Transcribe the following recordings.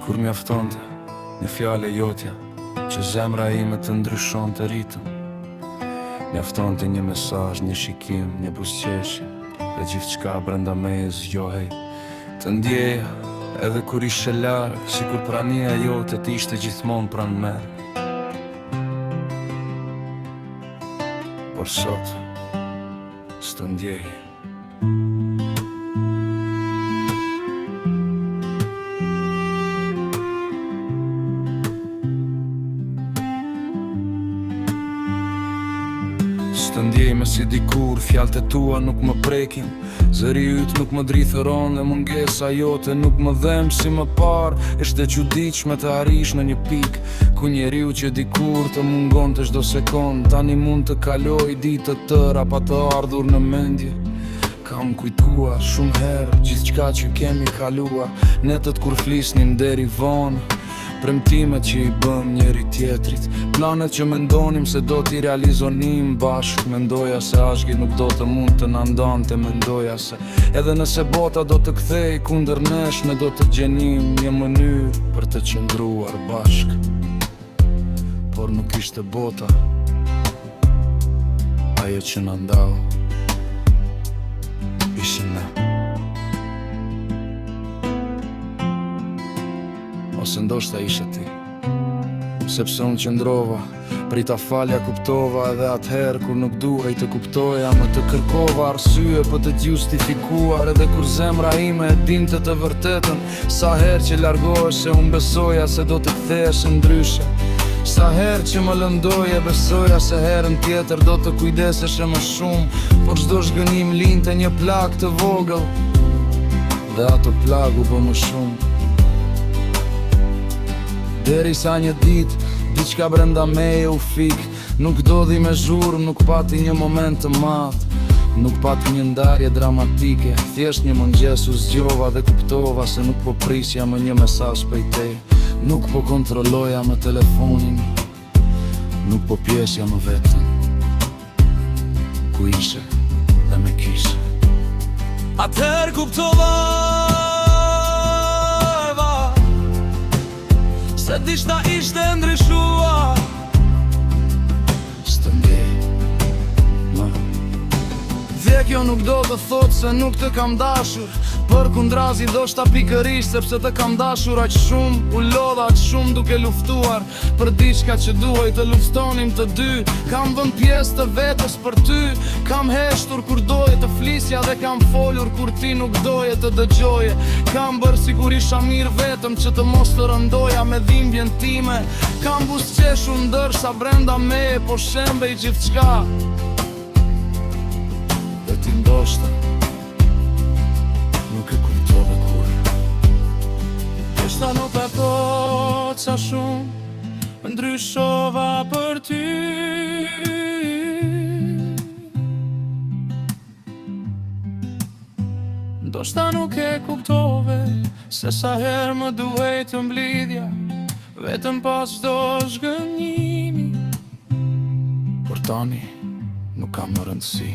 Kur mjaftonte një fjale jotja që zemra ime të ndryshon të ritëm. Mjaftonte një mesazh, një shikim, një buzëqeshje, dhe gjithçka brenda meje zgjohej të ndjeja, edhe kur ishe larg, sikur prania jote të ishte gjithmonë pranë meje. Por sot s'të ndjej. S'të ndjej me si dikur, fjalët e tua nuk më prekin, zëri yt nuk më drithëron dhe mungesa jote nuk më dhem si më parë. Ishte çuditshme të arrish në një pikë ku njeriu që dikur të mungon të çdo sekond, tani mund të kaloj ditë të tëra pa të ardhur në mendje. Kam kujtuar shumë herë gjithçka që kemi kaluar, netët kur flisnim deri vonë, premtimet që i bëm njeri tjetrit, planet që mendonim se do t'i realizonim bashk. Mendoja se ashki nuk do të mund të na ndante, mendoja se edhe nëse bota do të kthej kundër nesh, ne do të gjenim një mënyrë për të qëndruar bashk. Por nuk ishte bota ajo që na ndau, ishim ne. Ose ndoshta ishe ti, sepse unë qëndrova, prita falja kuptova, edhe atëherë kur nuk duhej të kuptoja, më të kërkova arsye për të justifikuar, edhe kur zemra ime e dinte të vërtetën. Sa herë që largohesh se unë besoja se do të kthehesh ndryshe, sa herë që më lëndoje besoja se herën tjetër do të kujdesesh më shumë, por çdo zhgënim linte një plag të vogël, dhe ato plagu bë më shumë. Deri sa një dit, diçka brenda meje u fik, nuk dodhi me zhurmë, nuk pati një moment të madh, nuk pati një ndarje dramatike, thjesht një mëngjes u zgjova dhe kuptova se nuk po prisja më një mesazh prej teje, nuk po kontrolloja më telefonin, nuk po pjesja më vetën, ku ishe dhe me kishe. Atëherë kuptova se dishta ishte ndryshuar. S'të ndjej, më vjekjo nuk do të thot se nuk të kam dashur, për kundrazi do shta pikërisht sepse të kam dashur aq shumë, u lodha aq shumë duke luftuar për diçka që duhej të luftonim të dy. Kam vënë pjesë të vetës për ty, kam heshtur kur doje të flisja dhe kam folur kur ti nuk doje të dëgjoje. Kam bërë sikur isha mirë vetëm që të mos të rëndoja me dhimbjen time. Kam buzëqeshur ndërsa brenda meje po shembej gjithçka, dhe ti ndoshta nuk e kuptove kur. Ndoshta nuk e po qa shumë ndryshova për ty. Ndoshta nuk e kuptove se sa herë më duhej të mblidhja, vetëm pas çdo zhgënjimi. Por tani nuk kam më rëndësi,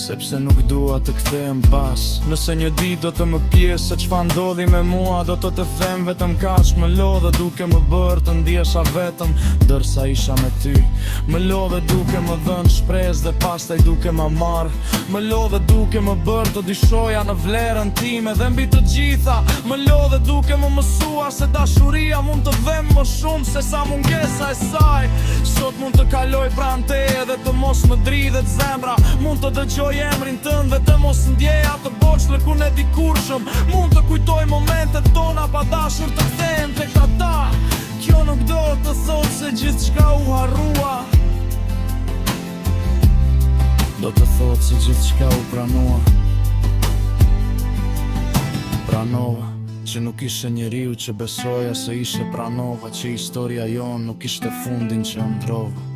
sepse nuk dua të kthehem pas. Nëse një ditë do të më pjesë se çfarë ndodhi me mua, do të them vetëm kaq. Më lodhe duke më bërë të ndjesha vetëm ndërsa isha me ty. Më lodhe duke më dhënë shpresë dhe pastaj duke ma marrë. Më lodhe duke më bërë të dishoja në vlerën time dhe mbi të gjitha. Më lodhe duke më mësua se dashuria mund të dhem më shumë se sa mungesa e saj. Sot mund të kaloj pranë teje dhe të mos më dridhet zemra, mund të dëgjoj emrin tënd dhe të mos ndjej atë boçllëkun e dikurshëm, mund të kujtoj momentet tona pa dashur të kthehen tek ata. Kjo nuk do të thotë se gjithçka u harrua, do të thotë se gjithçka u pranua. Pranova që nuk ishe njeriu që besoja se ishe, pranova që historia jon nuk ishte fundin që ndrova.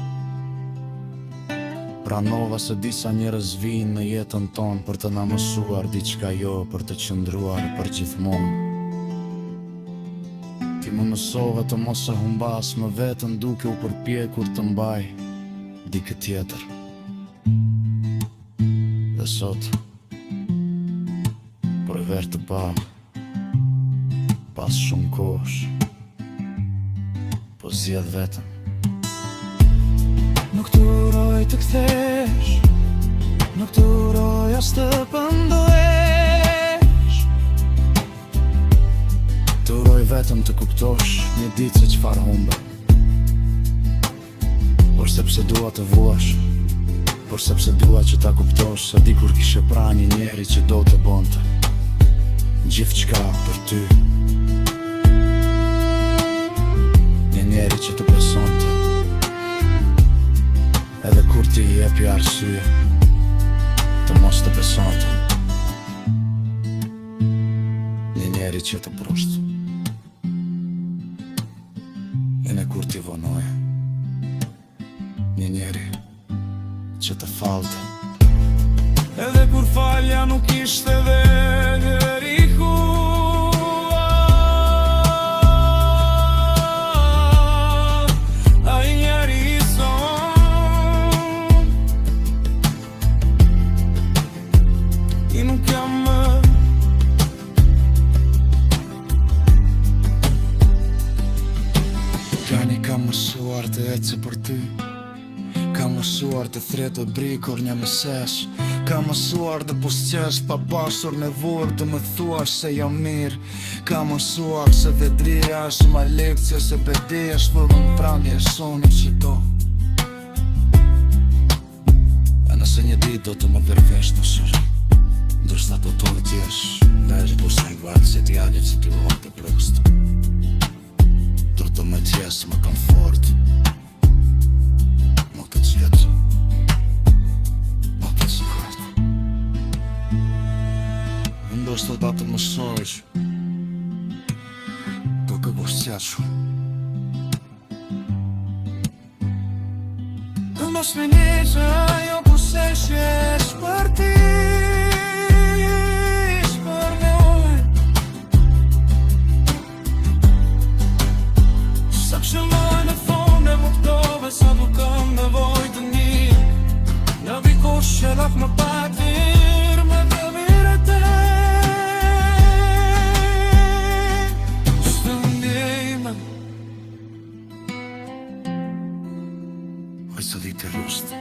Pranova se disa njerëz vinë në jetën tonë për të na mësuar diçka, jo për të qëndruar për gjithmonë. Ti më mësove të mos e humbas më vetën duke u përpjekur të mbaj dikë tjetër. Dhe sot, për e verë të pa pas shumë kosh, po zjedh vetëm. Nuk turoj të kthesh, nuk turoj as të pëndohesh. Turoj vetëm të kuptosh një ditë se qfar humbe. Por sepse dua të vuash, por sepse dua që ta kuptosh se dikur kishe pra një njeri që do të bonte gjithë qka për ty. Një njeri që të besonte edhe kur ti i jepi arsye të mos të besonte. Një njeri që të brusht edhe kur ti vonoje. Një njeri që të falte edhe kur falja nuk ishte dhe rikuar. Ai njeri i son i nuk jam më. Tani kam mësuar të ecë për ty, kam mësuar të thret të brikur një mesesh, kam mësuar të pusqesh pa pasur nevojë të më thuash se jam mirë. Kam mësuar se vedria është ma lekcija se bedeja shpëllën prani e sonim që do. E nëse një dit do të më përvesh në sërë, ndërsa do të vëtjesh dhe është busa i gvatë se t'jallit që t'i luat të plëkst. Do të më tjesë më komfort, më të qetë, më të sigurt. Ndoshta da të mësojsh do të busqeshu. Të mos me njëzë ajo busqeshjes për ti, për me ojë. Sa qëlloj në thonë e më këtove sa du kam nevoj të një. Në vikosh që lak më patir me të mire te. Së ndjejme oj së ditë e rustë.